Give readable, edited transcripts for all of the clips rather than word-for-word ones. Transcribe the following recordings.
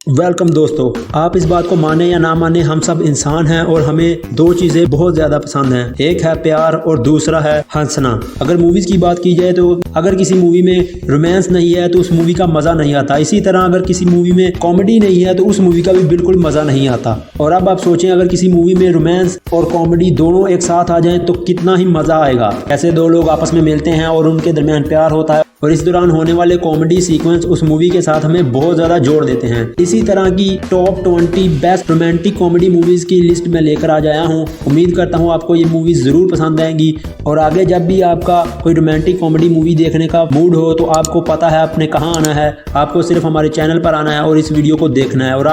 Welcome दोस्तों, आप इस बात को माने या ना माने, हम सब इंसान हैं और हमें दो चीज़ें बहुत ज़्यादा पसंद हैं। एक है प्यार और दूसरा है हंसना। अगर मूवीज़ की बात की जाए तो अगर किसी मूवी में रोमांस नहीं है तो उस मूवी का मज़ा नहीं आता। इसी तरह अगर किसी मूवी में कॉमेडी नहीं है तो उस मूवी का भी बिल्कुल मज़ा नहीं आता। और अब आप सोचें, अगर किसी मूवी में रोमांस और कॉमेडी दोनों एक साथ आ जाएं तो कितना ही मज़ा आएगा। ऐसे दो लोग आपस में मिलते हैं और उनके दरमियान प्यार होता है और इस दौरान होने वाले कॉमेडी सीक्वेंस उस मूवी के साथ हमें बहुत ज़्यादा जोड़ देते हैं। इसी तरह की top 20 best romantic comedy movies की लिस्ट में लेकर आ जाया हूँ। उम्मीद करता हूँ आपको ये मूवीज़ ज़रूर पसंद आएंगी और आगे जब भी आपका कोई रोमांटिक कॉमेडी मूवी देखने का मूड हो तो आपको पता है आपने कहाँ आना है। आपको सिर्फ हमारे चैनल पर आना है और इस वीडियो को देखना है और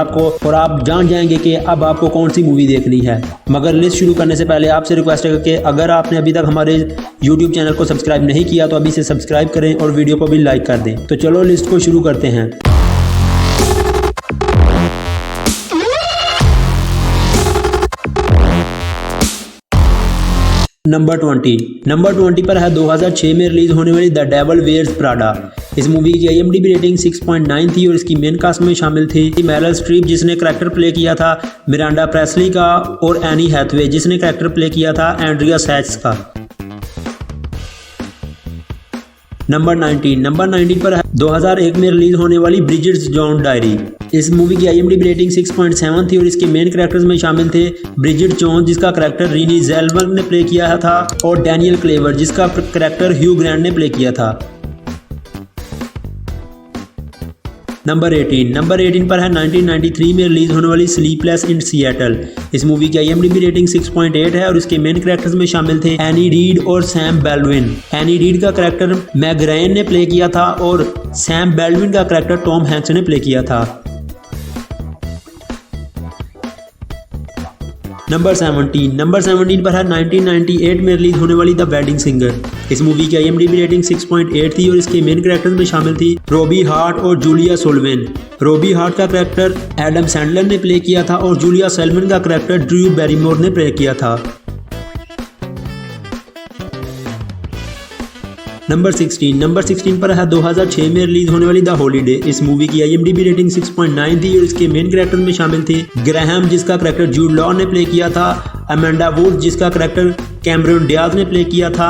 आप जान जाएंगे कि अब आपको कौन सी मूवी देखनी है। मगर लिस्ट शुरू करने से पहले आपसे रिक्वेस्ट है कि अगर आपने अभी तक हमारे YouTube चैनल को सब्सक्राइब नहीं किया तो अभी से सब्सक्राइब करें और वीडियो को भी लाइक कर दें। तो चलो लिस्ट को शुरू करते हैं। नंबर 20 पर है 2006 में रिलीज होने वाली द डेविल वेयर्स प्राडा। इस मूवी की IMDb रेटिंग 6.9 थी और इसकी मेन कास्ट में शामिल थी मेरिल स्ट्रीप जिसने करैक्टर प्ले किया था मिरांडा प्रेस्ली का, और एनी हैथवे जिसने करैक्टर प्ले किया था एंड्रिया सैक्स का। नंबर 19 पर है 2001 में रिलीज होने वाली ब्रिजिट जोन्स डायरी। इस मूवी की IMDb रेटिंग 6.7 थी और इसके मेन कैरेक्टर्स में शामिल थे ब्रिजिट जोन्स जिसका करैक्टर रीनी जेल्बर्ग ने प्ले किया था और डैनियल क्लेवर जिसका करैक्टर ह्यू ग्रांट ने प्ले किया था। नंबर 18 पर है 1993 में रिलीज होने वाली स्लीपलेस इन सिएटल। इस मूवी की IMDb रेटिंग 6.8 है और इसके मेन कैरेक्टर्स में शामिल थे एनी रीड और सैम बेल्विन। एनी रीड का करैक्टर मैग रायन ने प्ले किया था और सैम बेल्विन का करैक्टर टॉम हैंक्स ने प्ले किया था। नंबर 17 पर है 1998 में रिलीज होने वाली द वेडिंग सिंगर। इस मूवी की IMDb रेटिंग 6.8 थी और इसके मेन कैरेक्टर्स में शामिल थी रोबी हार्ट और जूलिया सोल्वेन। रोबी हार्ट का करैक्टर एडम सैंडलर ने प्ले किया था और जूलिया सोल्वेन का करैक्टर ड्रू बैरीमोर ने प्ले किया था। नंबर 16 पर है 2006 में रिलीज होने वाली द हॉलीडे। इस मूवी की IMDb रेटिंग 6.9 थी और इसके मेन कैरेक्टर्स में शामिल थे ग्राहम जिसका करैक्टर जूड लॉ ने प्ले किया था, अमेंडा वुड जिसका करैक्टर कैमरन डियाज ने प्ले किया था,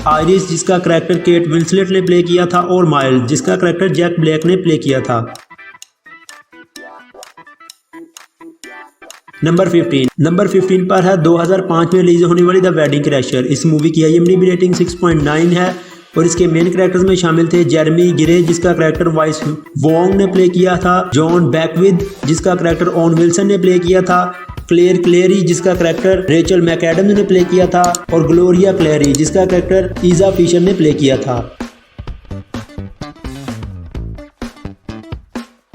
आयरिस जिसका करैक्टर केट विंसलेट ने प्ले किया था और माइल्स जिसका करैक्टर जैक ब्लैक ने प्ले किया था। नंबर 15 पर है 2005 में रिलीज होने वाली द वेडिंग क्रैशर। इस मूवी की IMDb रेटिंग 6.9 है और इसके मेन कैरेक्टर्स में शामिल थे जेरेमी गिरे जिसका करैक्टर वाइस वोंग ने प्ले किया था, जॉन बैकविद जिसका करैक्टर ओन विल्सन ने प्ले किया था, क्लेयर क्लेरी जिसका करैक्टर रेचल मैकएडम्स ने प्ले किया था और ग्लोरिया क्लेरी जिसका करैक्टर ईजा फिशर ने प्ले किया था।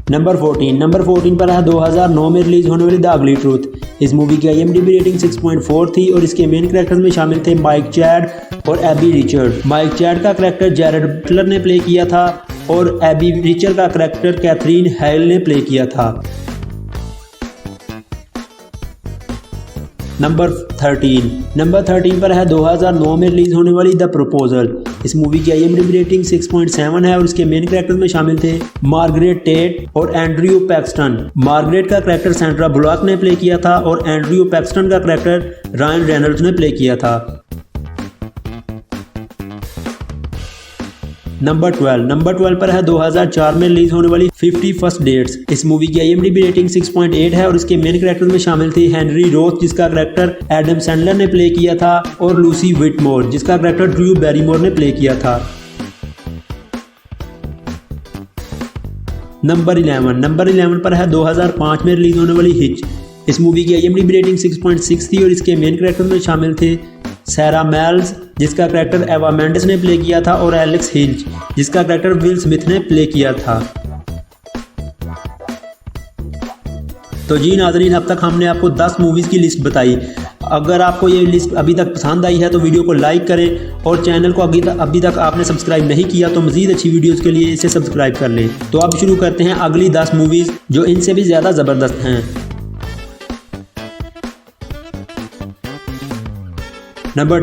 नंबर 14 पर है 2009 में रिलीज होने वाली द अगली ट्रूथ। इस मूवी की IMDb रेटिंग 6.4 थी और इसके मेन कैरेक्टर्स में शामिल थे माइक चैड और एबी रिचर्ड। माइक चैड का करैक्टर जैरेड बटलर ने प्ले किया था और एबी रिचर्ड का करैक्टर कैथरीन हेल ने प्ले किया था। नंबर 13 पर है 2009 में रिलीज होने वाली द प्रपोजल। इस मूवी की IMDb रेटिंग 6.7 है और इसके मेन कैरेक्टर्स में शामिल थे मार्गरेट टेट और एंड्रयू पैक्सटन। मार्गरेट का करैक्टर सैंड्रा बुलॉक ने प्ले किया था और एंड्रयू पैक्सटन का करैक्टर रायन रेनॉल्ड्स ने प्ले किया था। नंबर 12 पर है 2004 में रिलीज होने वाली 50 फर्स्ट डेट्स। इस मूवी की IMDb रेटिंग 6.8 है और इसके मेन कैरेक्टर्स में शामिल थे हेनरी रोथ जिसका करैक्टर एडम सैंडलर ने प्ले किया था और लूसी विटमोर जिसका करैक्टर ड्रू बैरीमोर ने प्ले किया था। नंबर 11 पर है 2005 में रिलीज होने वाली हिच। इस मूवी की IMDb रेटिंग 6.6 थी और इसके मेन कैरेक्टर्स में शामिल थे सैरा मैल्स जिसका करैक्टर एवा मेंडिस ने प्ले किया था और एलेक्स हिंच जिसका करैक्टर विल स्मिथ ने प्ले किया था। तो जी नाज़रीन, अब तक हमने आपको 10 मूवीज़ की लिस्ट बताई। अगर आपको ये लिस्ट अभी तक पसंद आई है तो वीडियो को लाइक करें और चैनल को अभी तक आपने सब्सक्राइब नहीं किया तो मज़ीद अच्छी वीडियोस के लिए इसे सब्सक्राइब कर लें। तो अब शुरू करते हैं अगली 10 मूवीज़ जो इनसे भी ज़्यादा ज़बरदस्त हैं। नंबर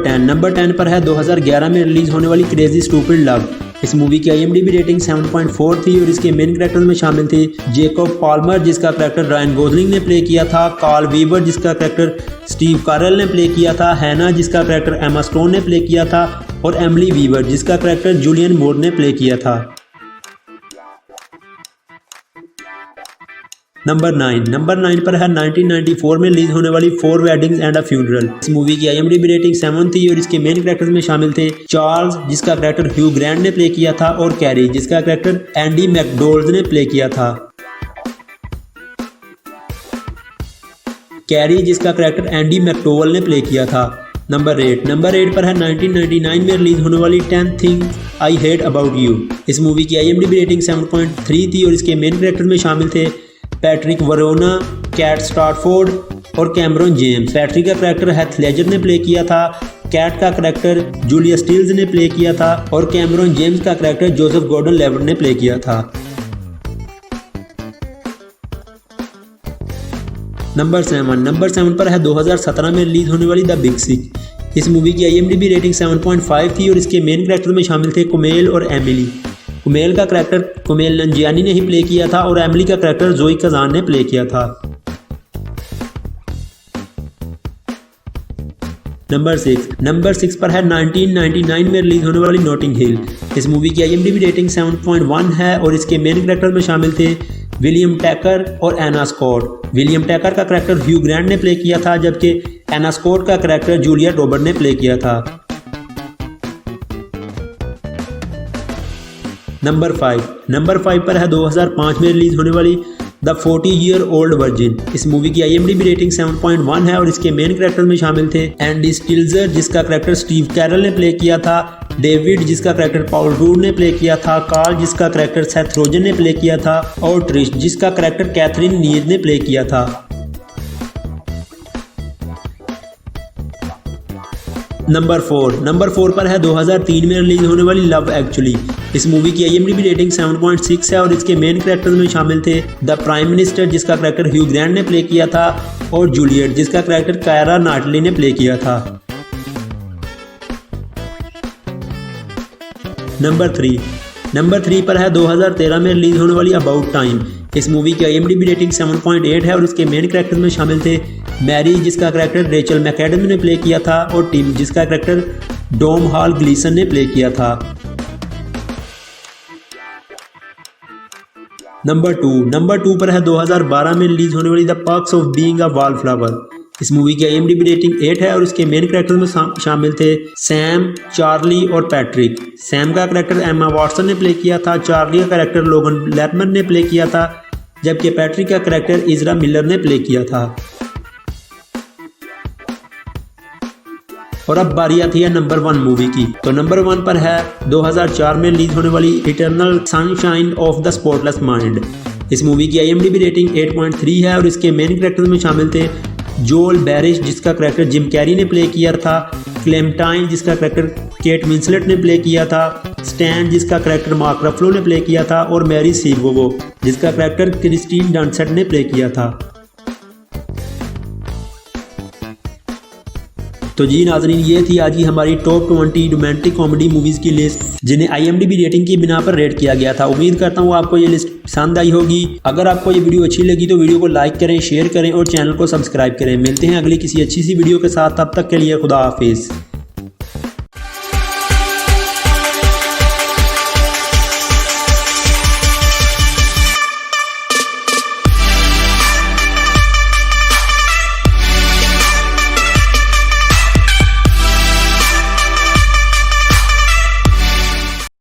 10 पर है 2011 में रिलीज होने वाली क्रेजी स्टूपिड लव। इस मूवी की IMDb रेटिंग 7.4 थी और इसके मेन कैरेक्टर्स में शामिल थे जेकब पाल्मर जिसका कैरेक्टर रायन गोसलिंग ने प्ले किया था, कार्ल वीवर जिसका कैरेक्टर स्टीव कार्ल ने प्ले किया था, हैना जिसका कैरेक्टर एमा स्टोन ने प्ले किया था और एमिली वीवर जिसका कैरेक्टर जूलियन मोर ने प्ले किया था। नंबर 9 पर है 1994 में रिलीज होने वाली 4 वेडिंग्स एंड अ फ्यूनरल। इस मूवी की IMDb रेटिंग 7 थी और इसके मेन कैरेक्टर्स में शामिल थे चार्ल्स जिसका कैरेक्टर ह्यू ग्रांट ने प्ले किया था और कैरी जिसका कैरेक्टर एंडी मैकडोल्ड ने प्ले किया था। कैरी जिसका कैरेक्टर एंडी मैकडोवल ने प्ले किया था। नंबर 8 पर है 1999 में रिलीज होने वाली 10 things I hate about you. इस मूवी की IMDb रेटिंग 7.3 थी और इसके मेन कैरेक्टर्स में शामिल थे पैट्रिक वरोना, कैट स्टारफोर्ड और कैमरन जेम्स। पैट्रिक का कैरेक्टर हेथ लेजर ने प्ले किया था, कैट का कैरेक्टर जूलिया स्टील्स ने प्ले किया था और कैमरन जेम्स का कैरेक्टर जोसेफ गॉर्डन लेविट ने प्ले किया था। नंबर 7 पर है 2017 में रिलीज होने वाली द बिग सिक। इस मूवी की IMDb रेटिंग 7.5 थी और इसके मेन कैरेक्टर में शामिल थे कुमेल और एमिली। कुमेल का कैरेक्टर कुमेल नंजियानी ने ही प्ले किया था और एमिली का कैरेक्टर जोई कजान ने प्ले किया था। नंबर 6 पर है 1999 में रिलीज होने वाली नॉटिंग हिल। इस मूवी की IMDb रेटिंग 7.1 है और इसके मेन कैरेक्टर में शामिल थे विलियम टैकर और एना स्कॉट। विलियम टैकर का कैरेक्टर ह्यू ग्रांट ने प्ले किया था जबकि एना स्कॉट का कैरेक्टर जूलिया रॉबर्ट ने प्ले किया था। नंबर 5 पर है 2005 में रिलीज होने वाली द 40-year-old वर्जिन। इस मूवी की IMDb रेटिंग 7.1 है और इसके मेन कैरेक्टर में शामिल थे एंडी स्टिल्जर जिसका कैरेक्टर स्टीव कैरल ने प्ले किया था, डेविड जिसका कैरेक्टर पॉल रूड ने प्ले किया था, कार्ल जिसका कैरेक्टर सेथ रोजन ने प्ले किया था और ट्रिश जिसका कैरेक्टर कैथरीन नीज ने प्ले किया था। नंबर 4 पर है 2003 में रिलीज होने वाली लव एक्चुअली। इस मूवी की IMDb रेटिंग 7.6 है और इसके मेन कैरेक्टर्स में शामिल थे द प्राइम मिनिस्टर जिसका कैरेक्टर ह्यू ग्रांट ने प्ले किया था और जूलियट जिसका कैरेक्टर कायरा नाटली ने प्ले किया था। नंबर 3 पर है 2013 में रिलीज होने वाली अबाउट टाइम। इस मूवी की IMDb रेटिंग 7.8 है और इसके मेन कैरेक्टर में शामिल थे मैरी जिसका कैरेक्टर रेचल मैकएडम ने प्ले किया था और टिम जिसका कैरेक्टर डोम हॉल ग्लीसन ने प्ले किया था। नंबर 2 पर है 2012 में रिलीज होने वाली the perks of being a wallflower. इस मूवी की IMDb रेटिंग 8 है और इसके मेन कैरेक्टर में शामिल थे सैम, चार्ली और पैट्रिक। सैम का कैरेक्टर एम्मा वॉटसन ने प्ले किया था, चार्ली का कैरेक्टर लोगन लेथमन ने प्ले किया था जबकि पैट्रिक का कैरेक्टर इजरा मिलर ने प्ले किया था। और अब बारी आती है नंबर 1 मूवी की। तो नंबर 1 पर है 2004 में रिलीज होने वाली eternal sunshine of the spotless mind. इस मूवी की IMDb रेटिंग 8.3 है और इसके मेन कैरेक्टर में शामिल थे जोल बैरिश जिसका कैरेक्टर जिम कैरी ने प्ले किया था, क्लेमेंटाइन जिसका कैरेक्टर केट विंसलेट ने प्ले किया था, स्टैन जिसका कैरेक्टर मार्क रफलो ने प्ले किया था और मैरी सीवोवो जिसका कैरेक्टर क्रिस्टीन डनसेट ने प्ले किया था। तो जी नाजरीन, ये थी आज ही हमारी टॉप 20 रोमांटिक कॉमेडी मूवीज़ की लिस्ट जिन्हें IMDb रेटिंग की बिना पर रेट किया गया था। उम्मीद करता हूँ आपको ये लिस्ट पसंद आई होगी। अगर आपको ये वीडियो अच्छी लगी तो वीडियो को लाइक करें, शेयर करें और चैनल को सब्सक्राइब करें। मिलते हैं अगली किसी अच्छी सी वीडियो के साथ, तब तक के लिए खुदा हाफिज़।